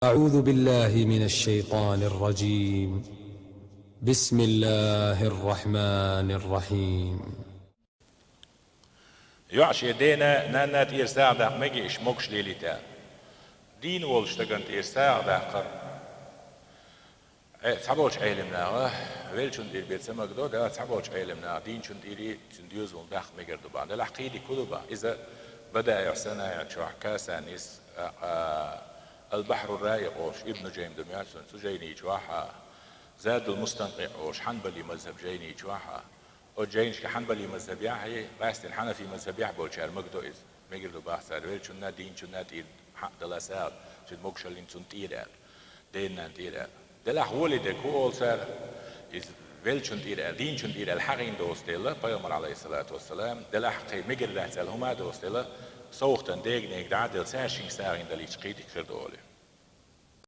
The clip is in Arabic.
أعوذ بالله من الشيطان الرجيم. بسم الله الرحمن الرحيم. يعشي دينا نانات إرساع داق مجي إش موكش ليلتا دين والشتغنت إرساع داقر تعبوش علمنا ويلشون دير بيت سمك دو دا تعبوش علمنا دين شون ديري تنديوزون داق مجر دبا للحقيدي كدبا إذا بدأ يحسنا يتشوح كاسانيس البحر الرايق وش ابن جيم دمياسون سجيني جواحا زاد المستنقع وش حنبلي مذهب جيني جواحا او جينش كحنبلي مذهب ياحي باستن حنفي مذهب ياح بولشار مقدو إز مقدو باحسار ويل شنا دين شنا تير حق دلاسال شد مقشلين تون تيرال ديننا تيرال دلح ولده كو أول سار إز ويل شن تيرال دين شن تيرال حقين دوستيلا بيامر عليه الصلاة والسلام دلح قي مقر رهتال هما دوستيلا سوختن ديگ نيك دعدل ساشين سارين دليش قيدك خردولي